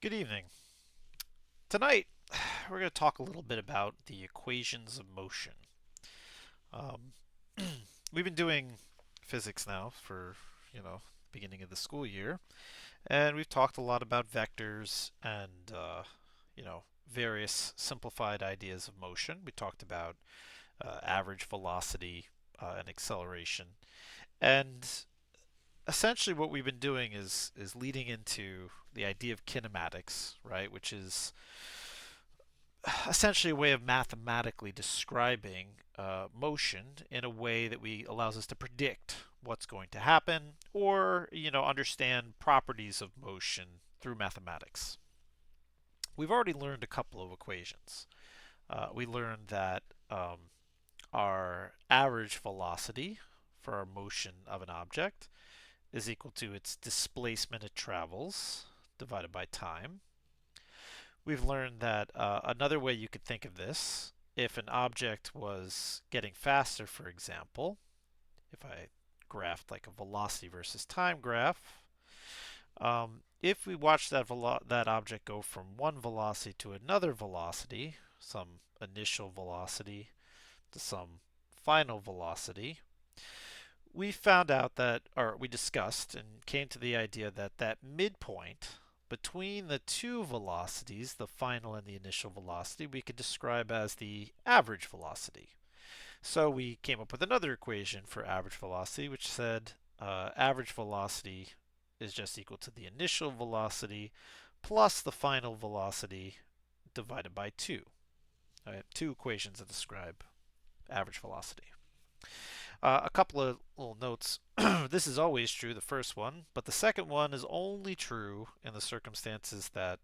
Good evening. Tonight, we're going to talk a little bit about the equations of motion. Um, we've been doing physics now for, beginning of the school year, and we've talked a lot about vectors and, various simplified ideas of motion. We talked about average velocity and acceleration. And essentially what we've been doing is leading into the idea of kinematics, right, which is essentially a way of mathematically describing motion in a way that we allows us to predict what's going to happen or understand properties of motion through mathematics. We've already learned a couple of equations. We learned that our average velocity for our motion of an object is equal to its displacement it travels divided by time. We've learned that another way you could think of this, if an object was getting faster, for example, if I graphed like a velocity versus time graph, if we watch that object go from one velocity to another velocity, some initial velocity to some final velocity, we found out that, or we discussed and came to the idea that that midpoint between the two velocities, the final and the initial velocity, we could describe as the average velocity. So we came up with another equation for average velocity, which said average velocity is just equal to the initial velocity plus the final velocity divided by 2. I have two equations that describe average velocity. A couple of little notes. This is always true, the first one, but the second one is only true in the circumstances that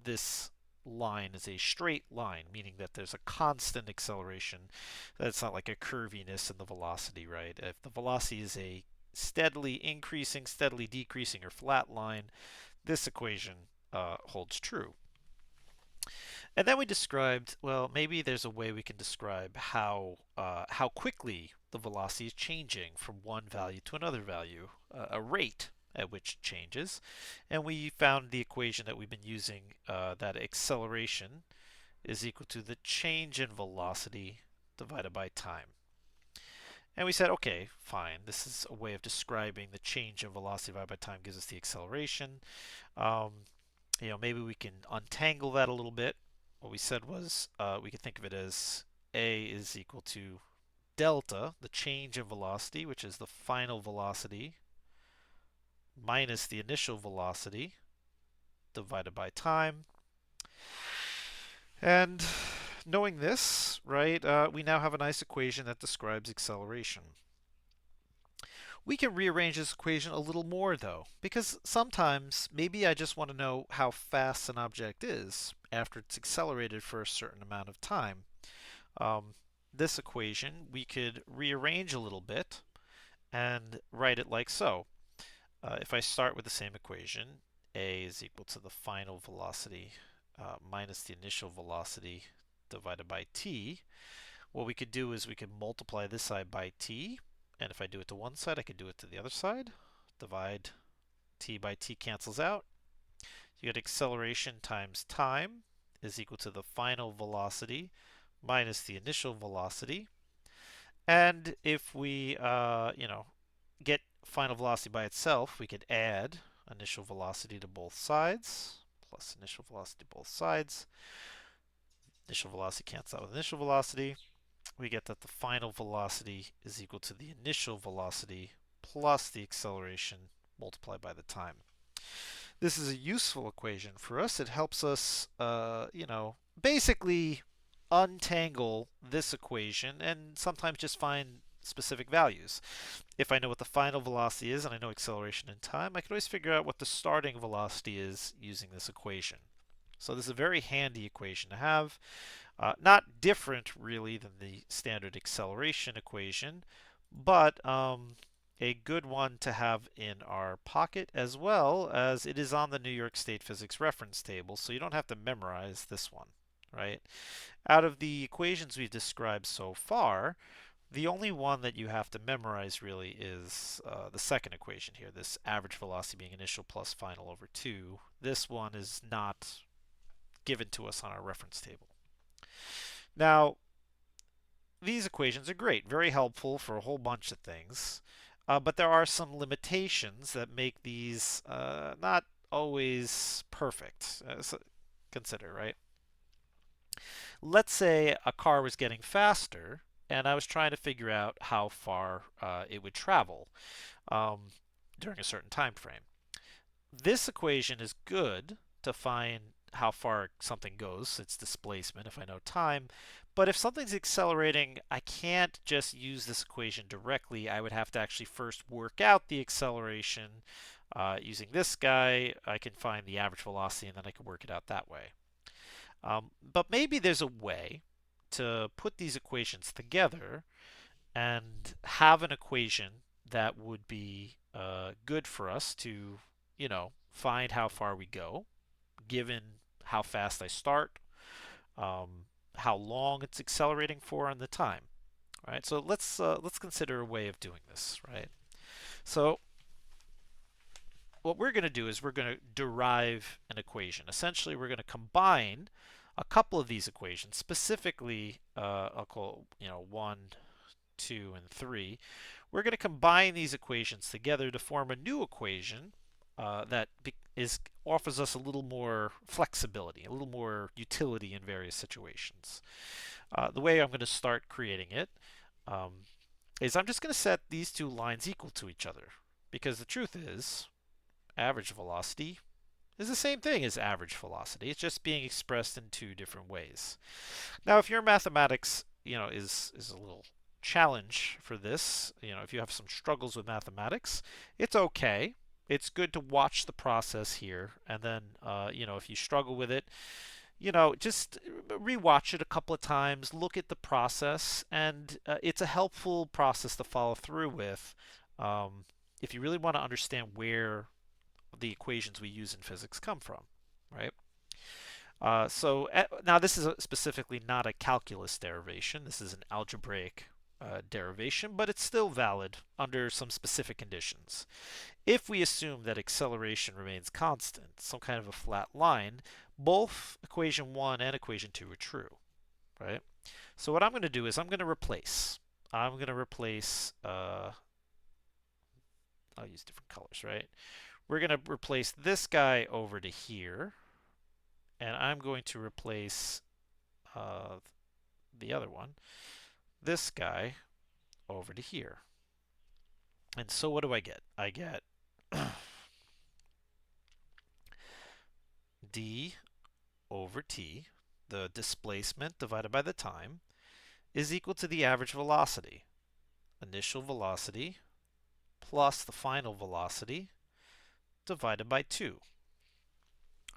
this line is a straight line, meaning that there's a constant acceleration. That's not like a curviness in the velocity, right? If the velocity is a steadily increasing, steadily decreasing, or flat line, this equation holds true. And then we described, well, maybe there's a way we can describe how quickly the velocity is changing from one value to another value, a rate at which it changes. And we found the equation that we've been using, that acceleration is equal to the change in velocity divided by time. And we said, okay, fine. This is a way of describing the change in velocity divided by time gives us the acceleration. Um, maybe we can untangle that a little bit. What we said was we could think of it as a is equal to delta, the change in velocity, which is the final velocity, minus the initial velocity divided by time. And knowing this, right, we now have a nice equation that describes acceleration. We can rearrange this equation a little more though, because sometimes maybe I just want to know how fast an object is after it's accelerated for a certain amount of time. This equation we could rearrange a little bit and write it like so. If I start with the same equation, a is equal to the final velocity minus the initial velocity divided by t, what we could do is we could multiply this side by t, and if I do it to one side, I could do it to the other side. Divide t by t cancels out. You get acceleration times time is equal to the final velocity minus the initial velocity. And if we, get final velocity by itself, we could add initial velocity to both sides, plus initial velocity to both sides. Initial velocity cancels out with initial velocity. We get that the final velocity is equal to the initial velocity plus the acceleration multiplied by the time. This is a useful equation for us. It helps us, basically untangle this equation and sometimes just find specific values. If I know what the final velocity is and I know acceleration and time, I can always figure out what the starting velocity is using this equation. So this is a very handy equation to have. Not different really than the standard acceleration equation, but a good one to have in our pocket, as well as it is on the New York State Physics reference table, so you don't have to memorize this one, right? Out of the equations we've described so far, The only one that you have to memorize really is the second equation here, this average velocity being initial plus final over 2. This one is not given to us on our reference table. Now, these equations are great, very helpful for a whole bunch of things, but there are some limitations that make these not always perfect. So consider, right? Let's say a car was getting faster, and I was trying to figure out how far it would travel um, during a certain time frame. This equation is good to find how far something goes, its displacement, if I know time. But if something's accelerating, I can't just use this equation directly. I would have to actually first work out the acceleration. Using this guy, I can find the average velocity, and then I can work it out that way. But maybe there's a way to put these equations together and have an equation that would be good for us to, find how far we go, given how fast I start, um, how long it's accelerating for, and the time. Right. So let's consider a way of doing this. Right. So what we're going to do is we're going to derive an equation. Essentially, we're going to combine a couple of these equations, specifically, I'll call 1, 2, and 3. We're going to combine these equations together to form a new equation that offers us a little more flexibility, a little more utility in various situations. The way I'm going to start creating it is I'm just going to set these two lines equal to each other, because the truth is average velocity is the same thing as average velocity. It's just being expressed in two different ways. Now, if your mathematics, is a little challenge for this, if you have some struggles with mathematics, it's okay. It's good to watch the process here, and then, if you struggle with it, just rewatch it a couple of times, look at the process, and it's a helpful process to follow through with if you really want to understand where the equations we use in physics come from, right? Now this is specifically not a calculus derivation. This is an algebraic derivation, but it's still valid under some specific conditions. If we assume that acceleration remains constant, some kind of a flat line, both equation 1 and equation 2 are true, right? So what I'm going to do is I'm going to replace. I'll use different colors, right? We're going to replace this guy over to here, and I'm going to replace uh, the other one, this guy, over to here. And so what do I get? I get d over t, the displacement divided by the time, is equal to the average velocity, initial velocity, plus the final velocity, divided by 2.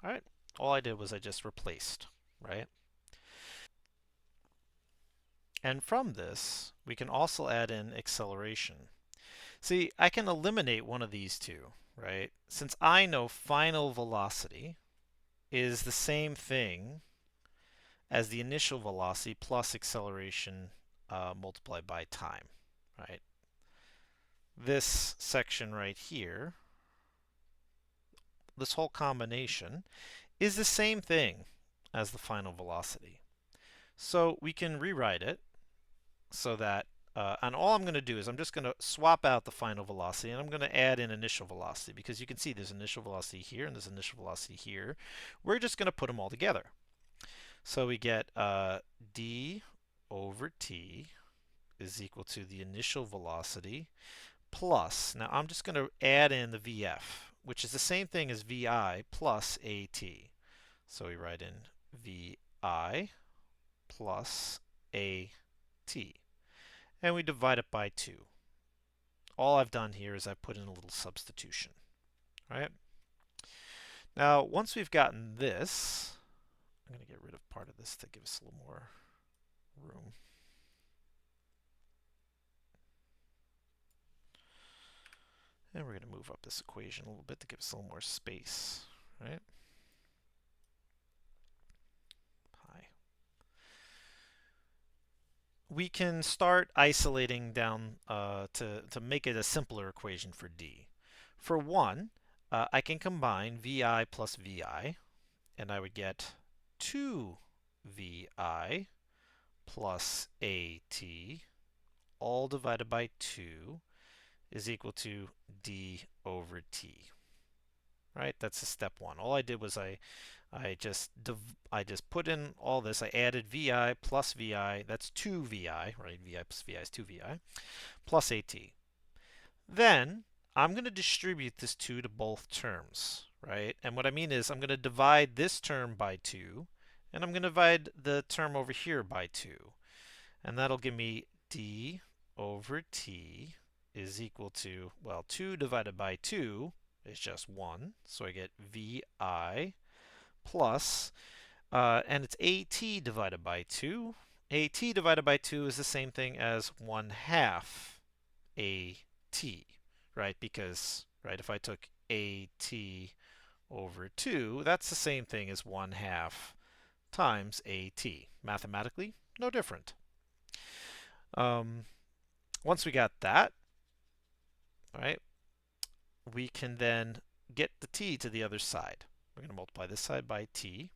All right, all I did was I just replaced, right? And from this, we can also add in acceleration. See, I can eliminate one of these two, right? Since I know final velocity is the same thing as the initial velocity plus acceleration multiplied by time, right? This section right here, this whole combination, is the same thing as the final velocity. So we can rewrite it so that, and all I'm going to do is I'm just going to swap out the final velocity, and I'm going to add in initial velocity, because you can see there's initial velocity here and there's initial velocity here. We're just going to put them all together. So we get d over t is equal to the initial velocity plus, now I'm just going to add in the vf, which is the same thing as vi plus at. So we write in vi plus at, and we divide it by 2. All I've done here is I've put in a little substitution, right? Now, once we've gotten this, I'm going to get rid of part of this to give us a little more room. And we're going to move up this equation a little bit to give us a little more space, right? Pi. we can start isolating down to make it a simpler equation for d. For 1, I can combine vi plus vi, and I would get 2vi plus at all divided by 2 is equal to d over t. Right? That's a step 1. All I did was I just put in all this. I added vi plus vi. That's 2vi, right? Vi plus vi is 2vi plus at. Then I'm going to distribute this 2 to both terms, right? And what I mean is I'm going to divide this term by 2, and I'm going to divide the term over here by 2. And that'll give me d over t is equal to, well, 2 divided by 2 is just 1. So I get vi plus, and it's at divided by 2. At divided by 2 is the same thing as 1 half at, right? Because, right, if I took at over 2, that's the same thing as 1 half times at. Mathematically, no different. Once we got that, right, we can then get the t to the other side. We're going to multiply this side by t.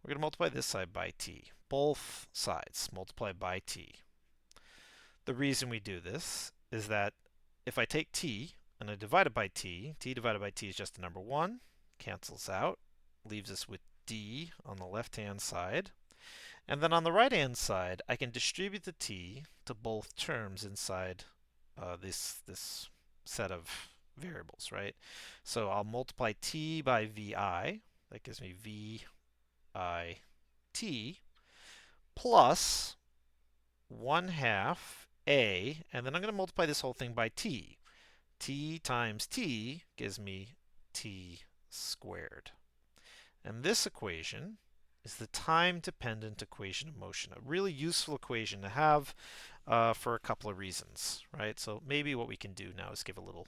We're going to multiply this side by t. Both sides multiply by t. The reason we do this is that if I take t and I divide it by t, t divided by t is just the number 1, cancels out, leaves us with d on the left-hand side. And then on the right-hand side, I can distribute the t to both terms inside this set of variables, right? So I'll multiply t by vi. That gives me vi t plus 1 half a, and then I'm going to multiply this whole thing by t. T times t gives me t squared. And this equation is the time-dependent equation of motion. A really useful equation to have for a couple of reasons, right? So maybe what we can do now is give a little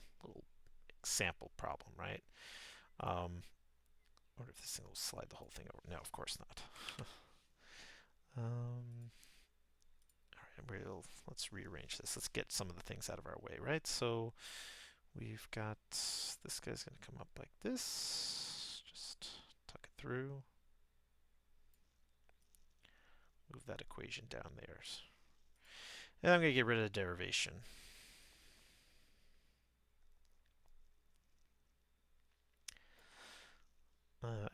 sample problem, right? I wonder if this thing will slide the whole thing over. No, of course not. All right, let's rearrange this. Let's get some of the things out of our way, right? So we've got this guy's going to come up like this. Just tuck it through. Move that equation down there. And I'm going to get rid of the derivation.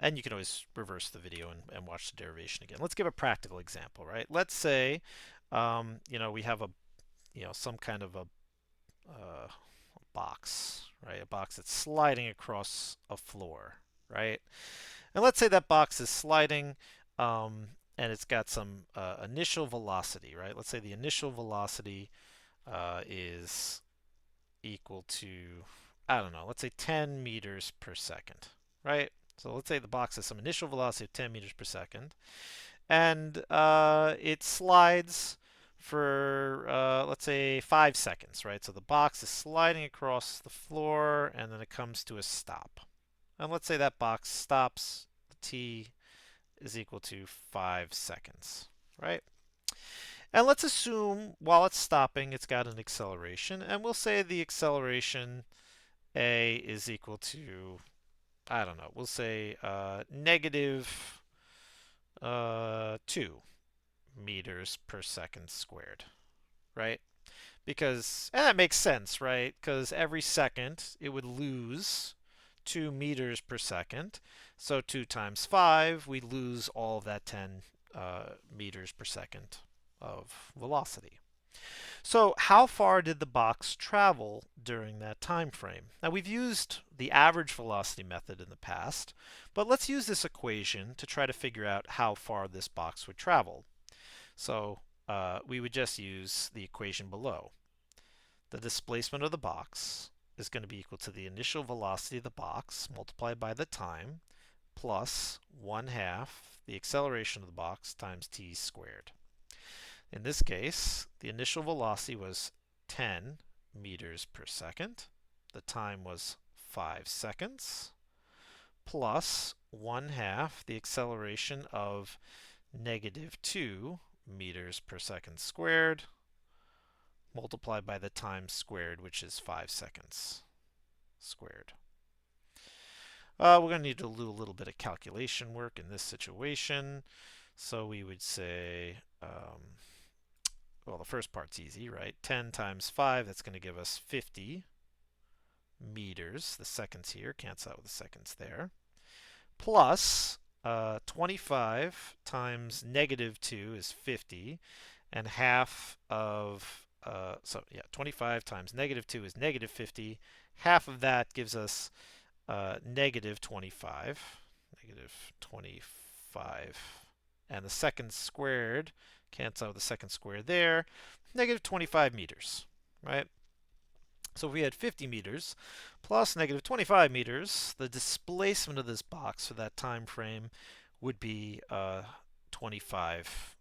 And you can always reverse the video and watch the derivation again. Let's give a practical example, right? Let's say, we have some kind of a box, right? A box that's sliding across a floor, right? And let's say that box is sliding, and it's got some initial velocity, right? Let's say the initial velocity is equal to, I don't know, let's say 10 meters per second, right? So let's say the box has some initial velocity of 10 meters per second, and it slides for, let's say, 5 seconds, right? So the box is sliding across the floor, and then it comes to a stop. And let's say that box stops, the t is equal to 5 seconds, right? And let's assume while it's stopping, it's got an acceleration, and we'll say the acceleration a is equal to, I don't know, we'll say negative 2 meters per second squared, right? Because, and that makes sense, right? Because every second it would lose 2 meters per second. So 2 times 5, we lose all of that 10 meters per second of velocity. So how far did the box travel during that time frame? Now we've used the average velocity method in the past, but let's use this equation to try to figure out how far this box would travel. So we would just use the equation below. The displacement of the box is going to be equal to the initial velocity of the box multiplied by the time plus 1 half the acceleration of the box times t squared. In this case, the initial velocity was 10 meters per second. The time was 5 seconds plus 1 half the acceleration of negative 2 meters per second squared multiplied by the time squared, which is 5 seconds squared. We're going to need to do a little bit of calculation work in this situation. So we would say, well, the first part's easy, right? 10 times 5, that's going to give us 50 meters. The seconds here, cancel out with the seconds there. Plus 25 times negative 2 is 50. And half of, so yeah, 25 times negative 2 is negative 50. Half of that gives us negative 25. Negative 25. And the second squared, cancel out the second square there, negative 25 meters, right? So if we had 50 meters plus negative 25 meters, the displacement of this box for that time frame would be 25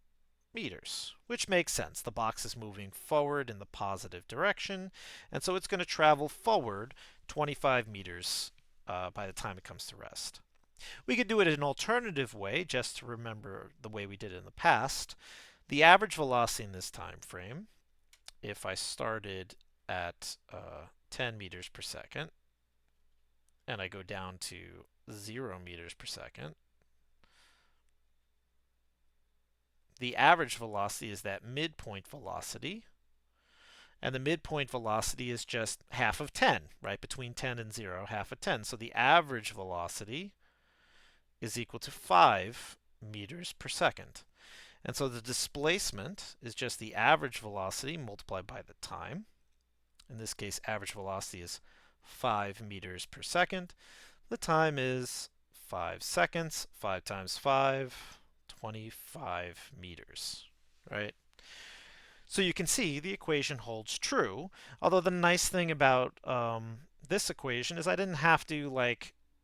meters, which makes sense. The box is moving forward in the positive direction, and so it's going to travel forward 25 meters by the time it comes to rest. We could do it in an alternative way, just to remember the way we did it in the past. The average velocity in this time frame, if I started at 10 meters per second, and I go down to 0 meters per second, the average velocity is that midpoint velocity, and the midpoint velocity is just half of 10, right? Between 10 and 0, half of 10. So the average velocity is equal to 5 meters per second. And so the displacement is just the average velocity multiplied by the time. In this case, average velocity is 5 meters per second. The time is 5 seconds. 5 times 5, 25 meters, right? So you can see the equation holds true, although the nice thing about this equation is I didn't have to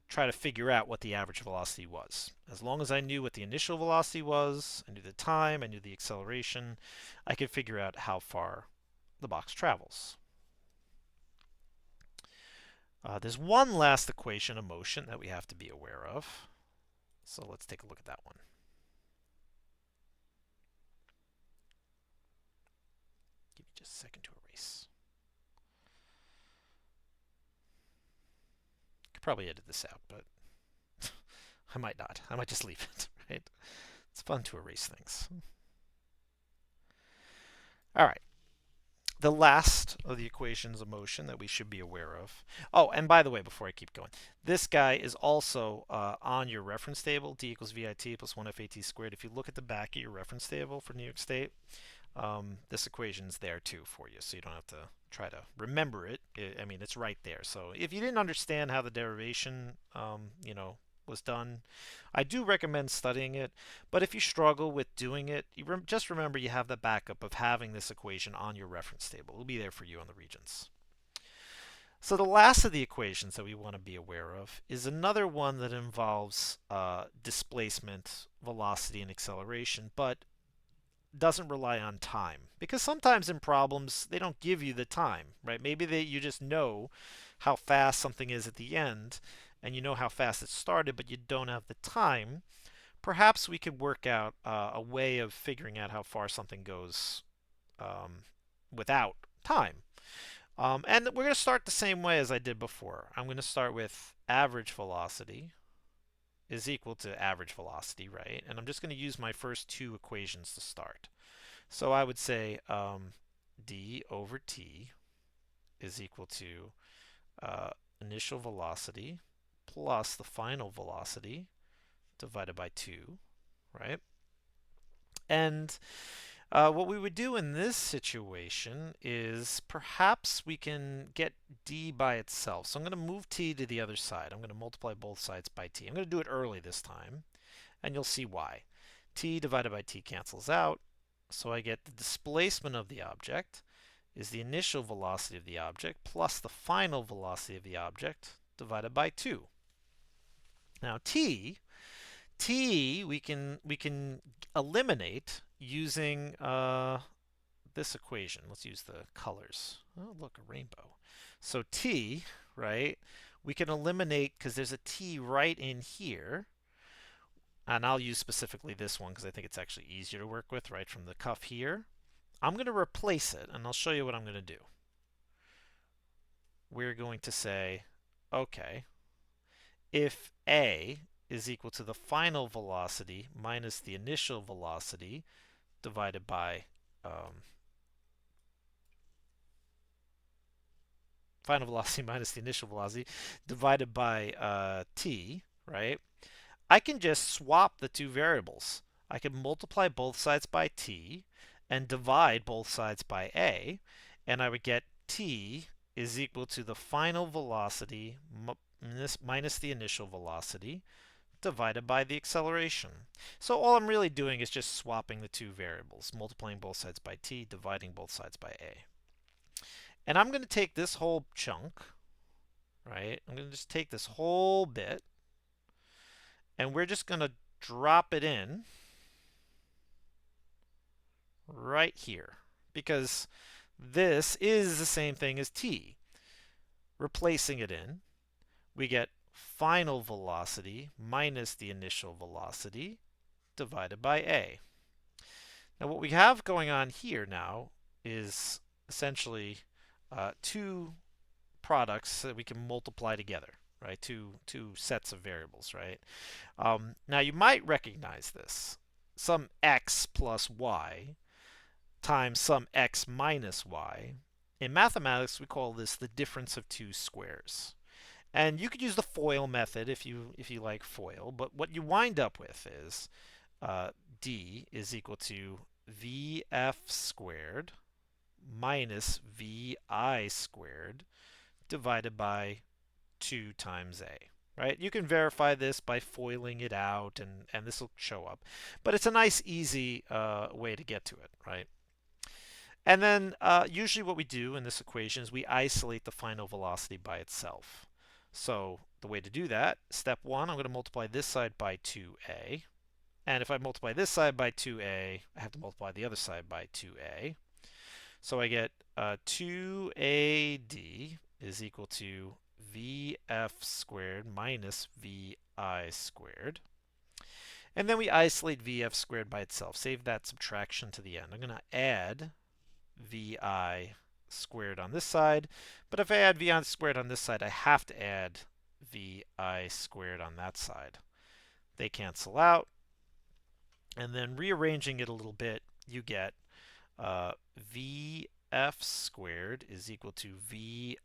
try to figure out what the average velocity was. As long as I knew what the initial velocity was, I knew the time, I knew the acceleration, I could figure out how far the box travels. There's one last equation of motion that we have to be aware of. So let's take a look at that one. Give me just a second to erase. Could probably edit this out, but I might not. I might just leave it, right? It's fun to erase things. All right. The last of the equations of motion that we should be aware of. Oh, and by the way, before I keep going, this guy is also on your reference table, d equals VIT plus 1 FAT squared. If you look at the back of your reference table for New York State, this equation's there too for you, so you don't have to try to remember it. I mean, it's right there. So if you didn't understand how the derivation, was done, I do recommend studying it. But if you struggle with doing it, just remember you have the backup of having this equation on your reference table. It'll be there for you on the Regents. So the last of the equations that we want to be aware of is another one that involves displacement, velocity, and acceleration, but doesn't rely on time. Because sometimes in problems, they don't give you the time, right? Maybe you just know how fast something is at the end, and you know how fast it started, but you don't have the time. Perhaps we could work out a way of figuring out how far something goes without time. And we're going to start the same way as I did before. I'm going to start with average velocity is equal to average velocity, right? And I'm just going to use my first two equations to start. So I would say d over t is equal to initial velocity plus the final velocity divided by 2, right? And what we would do in this situation is perhaps we can get d by itself. So I'm going to move t to the other side. I'm going to multiply both sides by t. I'm going to do it early this time, and you'll see why. T divided by t cancels out, so I get the displacement of the object is the initial velocity of the object plus the final velocity of the object divided by 2. Now t we can eliminate using this equation. Let's use the colors. Oh, look, a rainbow. So t, right, we can eliminate because there's a t right in here. and I'll use specifically this one because I think it's actually easier to work with right from the cuff here. I'm going to replace it, and I'll show you what I'm going to do. We're going to say, okay, if A is equal to the final velocity minus the initial velocity divided by final velocity minus the initial velocity divided by t, right? I can just swap the two variables. I can multiply both sides by t and divide both sides by a, and I would get t is equal to the final velocity minus the initial velocity divided by the acceleration. So all I'm really doing is just swapping the two variables, multiplying both sides by t, dividing both sides by a. And I'm going to take this whole chunk, right? I'm going to just take this whole bit, and we're just going to drop it in right here, because this is the same thing as t. Replacing it in, we get final velocity minus the initial velocity divided by a. Now what we have going on here now is essentially two products that we can multiply together, right? Two sets of variables, right? Now you might recognize this. Some x plus y times some x minus y. In mathematics, we call this the difference of two squares. And you could use the FOIL method if you like FOIL, but what you wind up with is d is equal to vf squared minus vi squared divided by 2 times a. Right? You can verify this by foiling it out, and this will show up. But it's a nice, easy way to get to it, right? And then usually what we do in this equation is we isolate the final velocity by itself. So the way to do that, step 1, I'm going to multiply this side by 2a. And if I multiply this side by 2a, I have to multiply the other side by 2a. So I get 2ad is equal to vf squared minus vi squared. And then we isolate vf squared by itself. Save that subtraction to the end. I'm going to add vi squared on this side. But if I add vi squared on this side, I have to add vi squared on that side. They cancel out. And then rearranging it a little bit, you get vf squared is equal to vi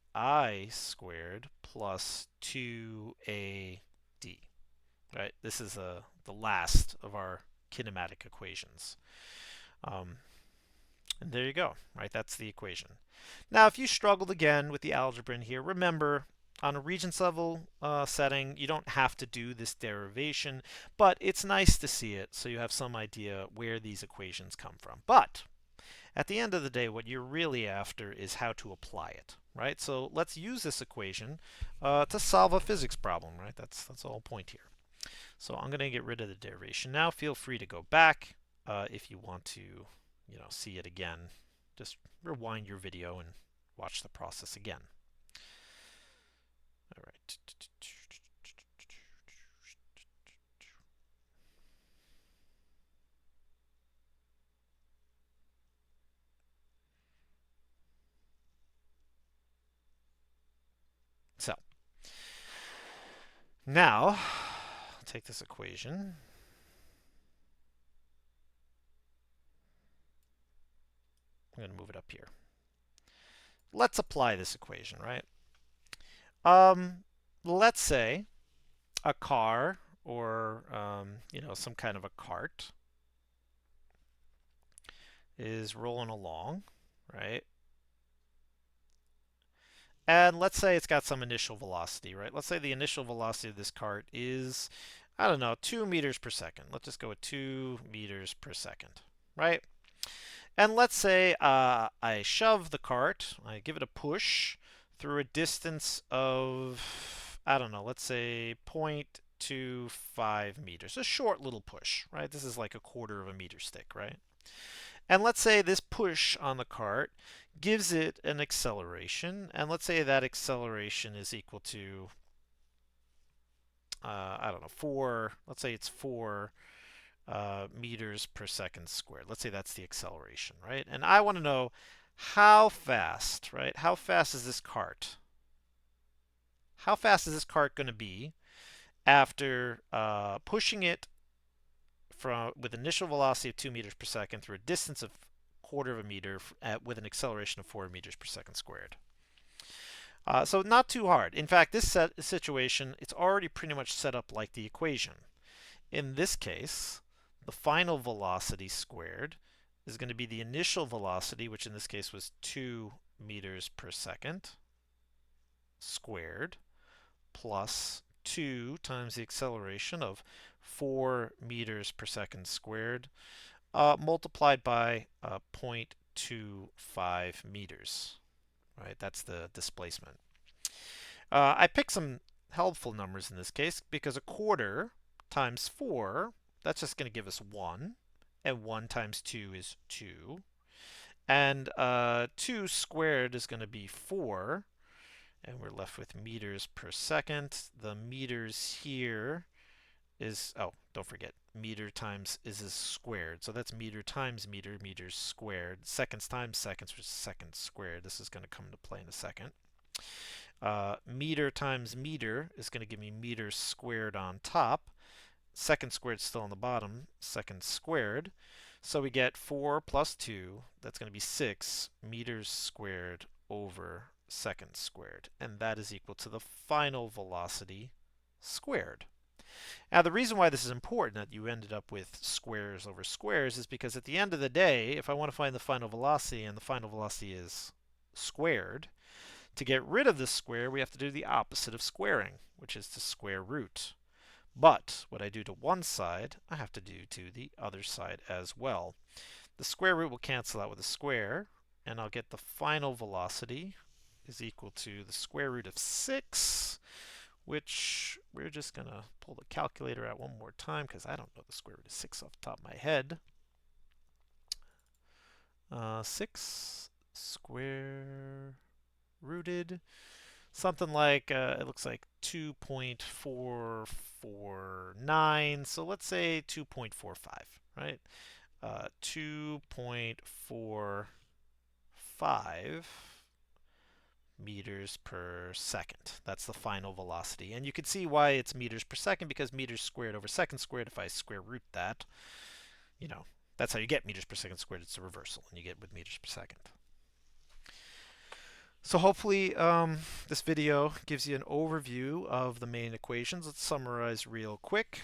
squared plus 2ad. Right? This is the last of our kinematic equations. And there you go, right? That's the equation. Now, if you struggled again with the algebra in here, remember, on a Regents level setting, you don't have to do this derivation, but it's nice to see it so you have some idea where these equations come from. But at the end of the day, what you're really after is how to apply it, right? So let's use this equation to solve a physics problem, right? That's the whole point here. So I'm going to get rid of the derivation now. Feel free to go back if you want to, see it again. Just rewind your video and watch the process again. All right. So now I'll take this equation. I'm going to move it up here. Let's apply this equation, right? Let's say a car or some kind of a cart is rolling along, right? And let's say it's got some initial velocity, right? Let's say the initial velocity of this cart is, I don't know, 2 meters per second. Let's just go with 2 meters per second, right? And let's say I shove the cart, I give it a push through a distance of, I don't know, let's say 0.25 meters. A short little push, right? This is like a quarter of a meter stick, right? And let's say this push on the cart gives it an acceleration. And let's say that acceleration is equal to, I don't know, 4, let's say it's 4 meters per second squared. Let's say that's the acceleration, right? And I want to know how fast, right? How fast is this cart? How fast is this cart going to be after pushing it with initial velocity of 2 meters per second through a distance of quarter of a meter with an acceleration of 4 meters per second squared? So not too hard. In fact, this situation, it's already pretty much set up like the equation. In this case, the final velocity squared is going to be the initial velocity, which in this case was 2 meters per second squared, plus 2 times the acceleration of 4 meters per second squared, multiplied by 0.25 meters. Right, that's the displacement. I picked some helpful numbers in this case because a quarter times 4, that's just going to give us 1. And 1 times 2 is 2. And 2 squared is going to be 4. And we're left with meters per second. The meters here is, oh, don't forget, meter times is squared. So that's meter times meter, meters squared. Seconds times seconds, which is seconds squared. This is going to come into play in a second. Meter times meter is going to give me meters squared on top. Second squared still on the bottom, seconds squared. So we get 4 plus 2, that's going to be 6 meters squared over seconds squared. And that is equal to the final velocity squared. Now, the reason why this is important that you ended up with squares over squares is because at the end of the day, if I want to find the final velocity and the final velocity is squared, to get rid of this square, we have to do the opposite of squaring, which is to square root. But what I do to one side, I have to do to the other side as well. The square root will cancel out with a square, and I'll get the final velocity is equal to the square root of 6, which we're just going to pull the calculator out one more time because I don't know the square root of 6 off the top of my head. 6 square rooted, something like, it looks like 2.449. So let's say 2.45, right? 2.45 meters per second. That's the final velocity. And you can see why it's meters per second, because meters squared over seconds squared, if I square root that, that's how you get meters per second squared. It's a reversal, and you get with meters per second. So hopefully this video gives you an overview of the main equations. Let's summarize real quick.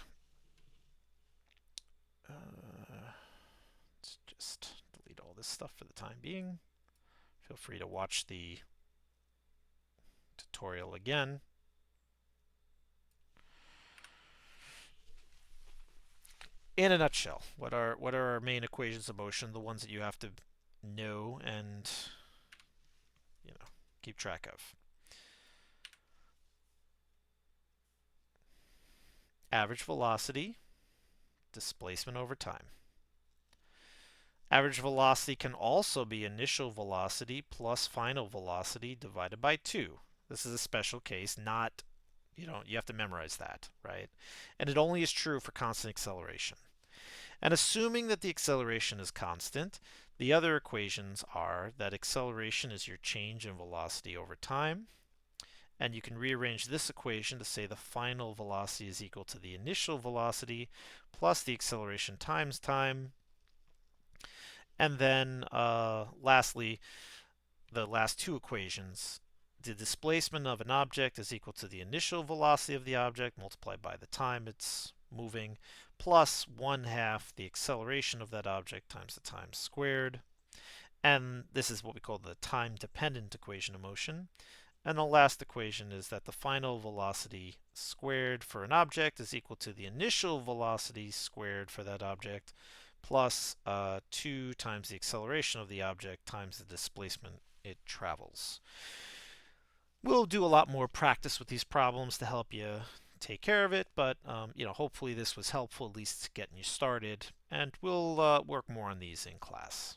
Let's just delete all this stuff for the time being. Feel free to watch the tutorial again. In a nutshell, what are our main equations of motion, the ones that you have to know and keep track of? Average velocity, displacement over time. Average velocity can also be initial velocity plus final velocity divided by 2. This is a special case, not, you have to memorize that, right? And it only is true for constant acceleration. And assuming that the acceleration is constant, the other equations are that acceleration is your change in velocity over time. And you can rearrange this equation to say the final velocity is equal to the initial velocity plus the acceleration times time. And then lastly, the last two equations, the displacement of an object is equal to the initial velocity of the object multiplied by the time it's moving, plus 1/2 the acceleration of that object times the time squared. And this is what we call the time-dependent equation of motion. And the last equation is that the final velocity squared for an object is equal to the initial velocity squared for that object, plus 2 times the acceleration of the object times the displacement it travels. We'll do a lot more practice with these problems to help you take care of it, but hopefully this was helpful, at least getting you started, and we'll work more on these in class.